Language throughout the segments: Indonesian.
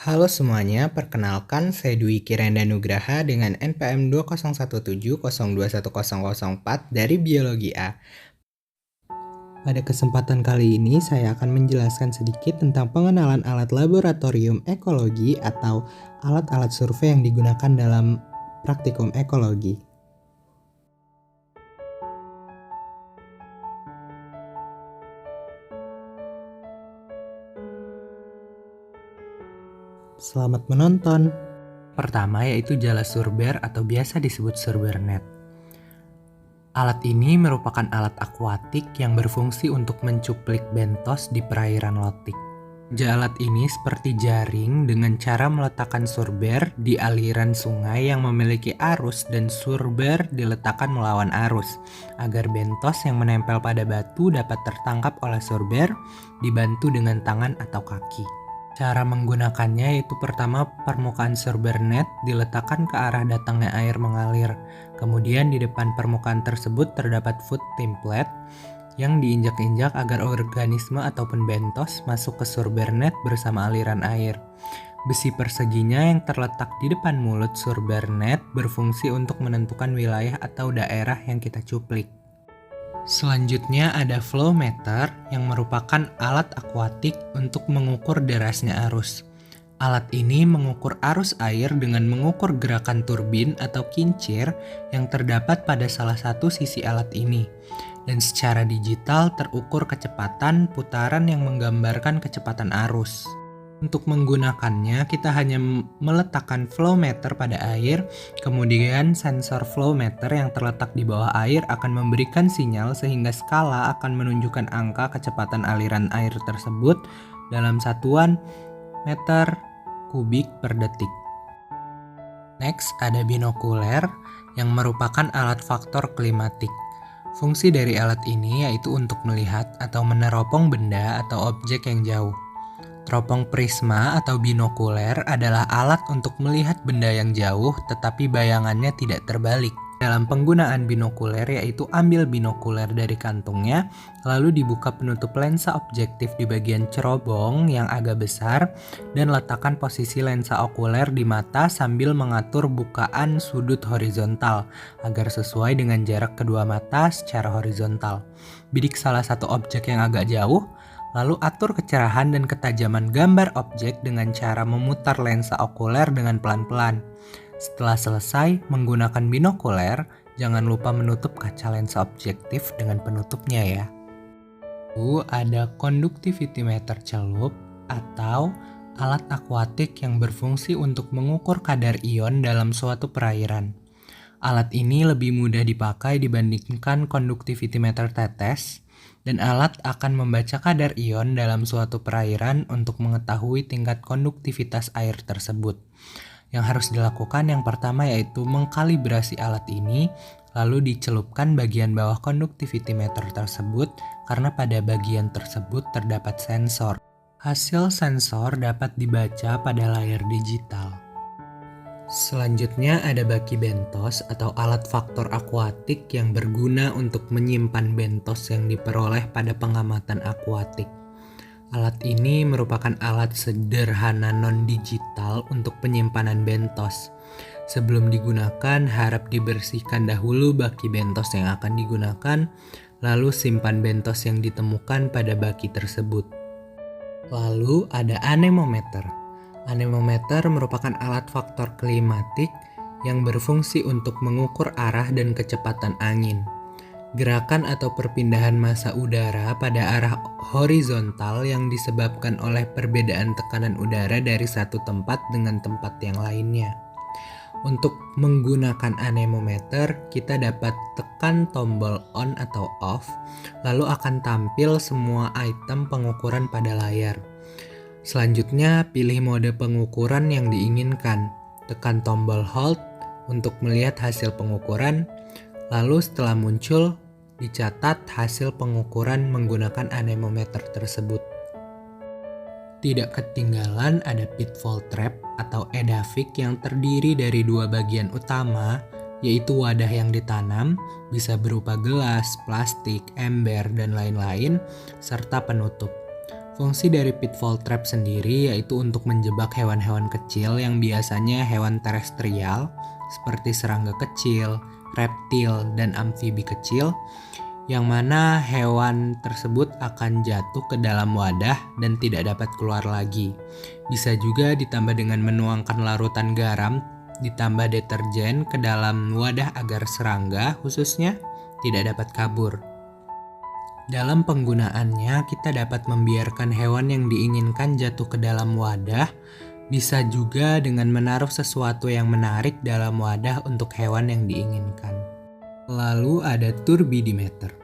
Halo semuanya, perkenalkan saya Dwi Kirenda Nugraha dengan NPM 2017021004 dari Biologi A. Pada kesempatan kali ini saya akan menjelaskan sedikit tentang pengenalan alat laboratorium ekologi atau alat-alat survei yang digunakan dalam praktikum ekologi. Selamat menonton. Pertama yaitu jala surber atau biasa disebut surber net. Alat ini merupakan alat akuatik yang berfungsi untuk mencuplik bentos di perairan lotik. Alat ini seperti jaring dengan cara meletakkan surber di aliran sungai yang memiliki arus dan surber diletakkan melawan arus agar bentos yang menempel pada batu dapat tertangkap oleh surber dibantu dengan tangan atau kaki. Cara menggunakannya yaitu pertama permukaan surber net diletakkan ke arah datangnya air mengalir. Kemudian di depan permukaan tersebut terdapat foot template yang diinjak-injak agar organisme ataupun bentos masuk ke surber net bersama aliran air. Besi perseginya yang terletak di depan mulut surber net berfungsi untuk menentukan wilayah atau daerah yang kita cuplik. Selanjutnya ada flow meter yang merupakan alat akuatik untuk mengukur derasnya arus. Alat ini mengukur arus air dengan mengukur gerakan turbin atau kincir yang terdapat pada salah satu sisi alat ini. Dan secara digital terukur kecepatan putaran yang menggambarkan kecepatan arus. Untuk menggunakannya, kita hanya meletakkan flow meter pada air, kemudian sensor flow meter yang terletak di bawah air akan memberikan sinyal sehingga skala akan menunjukkan angka kecepatan aliran air tersebut dalam satuan meter kubik per detik. Next, ada binokuler yang merupakan alat faktor klimatik. Fungsi dari alat ini yaitu untuk melihat atau meneropong benda atau objek yang jauh. Teropong prisma atau binokuler adalah alat untuk melihat benda yang jauh tetapi bayangannya tidak terbalik. Dalam penggunaan binokuler yaitu ambil binokuler dari kantungnya, lalu dibuka penutup lensa objektif di bagian cerobong yang agak besar dan letakkan posisi lensa okuler di mata sambil mengatur bukaan sudut horizontal agar sesuai dengan jarak kedua mata secara horizontal. Bidik salah satu objek yang agak jauh, lalu atur kecerahan dan ketajaman gambar objek dengan cara memutar lensa okuler dengan pelan-pelan. Setelah selesai menggunakan binokuler, jangan lupa menutup kaca lensa objektif dengan penutupnya ya. Lalu ada conductivity meter celup atau alat akuatik yang berfungsi untuk mengukur kadar ion dalam suatu perairan. Alat ini lebih mudah dipakai dibandingkan conductivity meter tetes, dan alat akan membaca kadar ion dalam suatu perairan untuk mengetahui tingkat konduktivitas air tersebut. Yang harus dilakukan yang pertama yaitu mengkalibrasi alat ini, lalu dicelupkan bagian bawah conductivity meter tersebut karena pada bagian tersebut terdapat sensor. Hasil sensor dapat dibaca pada layar digital. Selanjutnya ada baki bentos atau alat faktor akuatik yang berguna untuk menyimpan bentos yang diperoleh pada pengamatan akuatik. Alat ini merupakan alat sederhana non-digital untuk penyimpanan bentos. Sebelum digunakan, harap dibersihkan dahulu baki bentos yang akan digunakan, lalu simpan bentos yang ditemukan pada baki tersebut. Lalu ada anemometer. Anemometer merupakan alat faktor klimatik yang berfungsi untuk mengukur arah dan kecepatan angin. Gerakan atau perpindahan massa udara pada arah horizontal yang disebabkan oleh perbedaan tekanan udara dari satu tempat dengan tempat yang lainnya. Untuk menggunakan anemometer, kita dapat tekan tombol on atau off, lalu akan tampil semua item pengukuran pada layar. Selanjutnya, pilih mode pengukuran yang diinginkan. Tekan tombol hold untuk melihat hasil pengukuran, lalu setelah muncul, dicatat hasil pengukuran menggunakan anemometer tersebut. Tidak ketinggalan ada pitfall trap atau edafik yang terdiri dari dua bagian utama, yaitu wadah yang ditanam, bisa berupa gelas, plastik, ember, dan lain-lain, serta penutup. Fungsi dari pitfall trap sendiri yaitu untuk menjebak hewan-hewan kecil yang biasanya hewan terestrial seperti serangga kecil, reptil, dan amfibi kecil, yang mana hewan tersebut akan jatuh ke dalam wadah dan tidak dapat keluar lagi. Bisa juga ditambah dengan menuangkan larutan garam ditambah deterjen ke dalam wadah agar serangga khususnya tidak dapat kabur. Dalam penggunaannya, kita dapat membiarkan hewan yang diinginkan jatuh ke dalam wadah. Bisa juga dengan menaruh sesuatu yang menarik dalam wadah untuk hewan yang diinginkan. Lalu ada turbidimeter.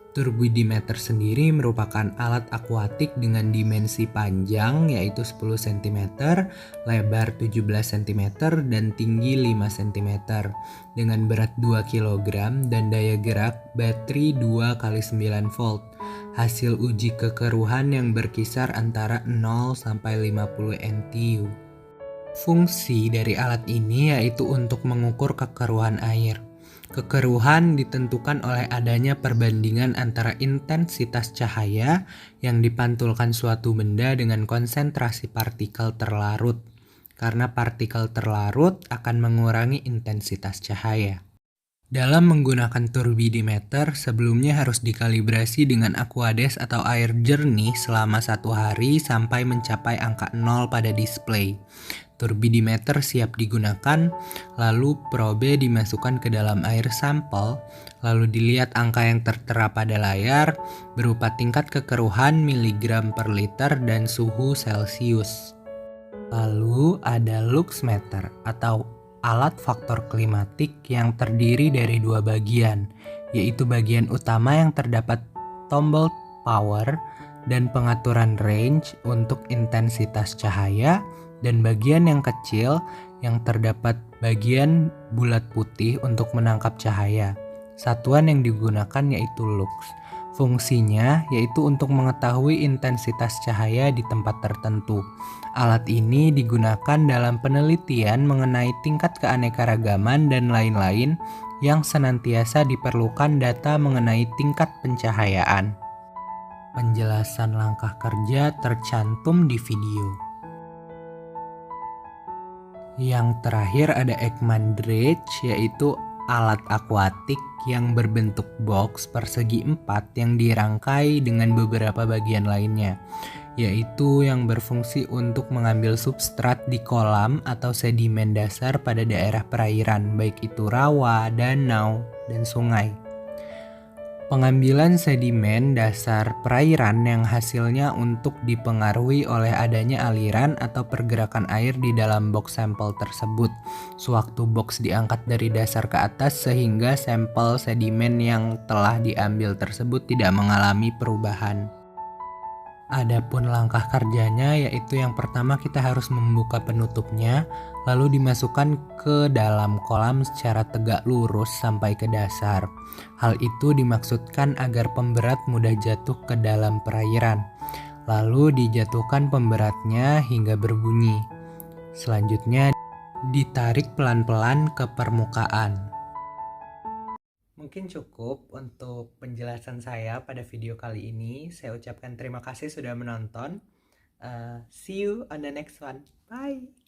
Turbidimeter sendiri merupakan alat akuatik dengan dimensi panjang yaitu 10 cm, lebar 17 cm, dan tinggi 5 cm dengan berat 2 kg dan daya gerak baterai 2 x 9 volt. Hasil uji kekeruhan yang berkisar antara 0 sampai 50 NTU. Fungsi dari alat ini yaitu untuk mengukur kekeruhan air. Kekeruhan ditentukan oleh adanya perbandingan antara intensitas cahaya yang dipantulkan suatu benda dengan konsentrasi partikel terlarut, karena partikel terlarut akan mengurangi intensitas cahaya. Dalam menggunakan turbidimeter, sebelumnya harus dikalibrasi dengan Aquades atau air jernih selama 1 hari sampai mencapai angka 0 pada display. Turbidimeter siap digunakan, lalu probe dimasukkan ke dalam air sampel, lalu dilihat angka yang tertera pada layar berupa tingkat kekeruhan miligram per liter dan suhu Celcius. Lalu ada luxmeter atau alat faktor klimatik yang terdiri dari 2 bagian, yaitu bagian utama yang terdapat tombol power dan pengaturan range untuk intensitas cahaya, dan bagian yang kecil yang terdapat bagian bulat putih untuk menangkap cahaya. Satuan yang digunakan yaitu lux. Fungsinya yaitu untuk mengetahui intensitas cahaya di tempat tertentu. Alat ini digunakan dalam penelitian mengenai tingkat keanekaragaman dan lain-lain yang senantiasa diperlukan data mengenai tingkat pencahayaan. Penjelasan langkah kerja tercantum di video. Yang terakhir ada Ekman Dredge, yaitu alat akuatik yang berbentuk box persegi 4 yang dirangkai dengan beberapa bagian lainnya, yaitu yang berfungsi untuk mengambil substrat di kolam atau sedimen dasar pada daerah perairan, baik itu rawa, danau, dan sungai. Pengambilan sedimen dasar perairan yang hasilnya untuk dipengaruhi oleh adanya aliran atau pergerakan air di dalam box sampel tersebut. Sewaktu box diangkat dari dasar ke atas sehingga sampel sedimen yang telah diambil tersebut tidak mengalami perubahan. Adapun langkah kerjanya yaitu yang pertama kita harus membuka penutupnya, lalu dimasukkan ke dalam kolam secara tegak lurus sampai ke dasar. Hal itu dimaksudkan agar pemberat mudah jatuh ke dalam perairan. Lalu dijatuhkan pemberatnya hingga berbunyi. Selanjutnya ditarik pelan-pelan ke permukaan. Mungkin cukup untuk penjelasan saya pada video kali ini. Saya ucapkan terima kasih sudah menonton. See you on the next one. Bye.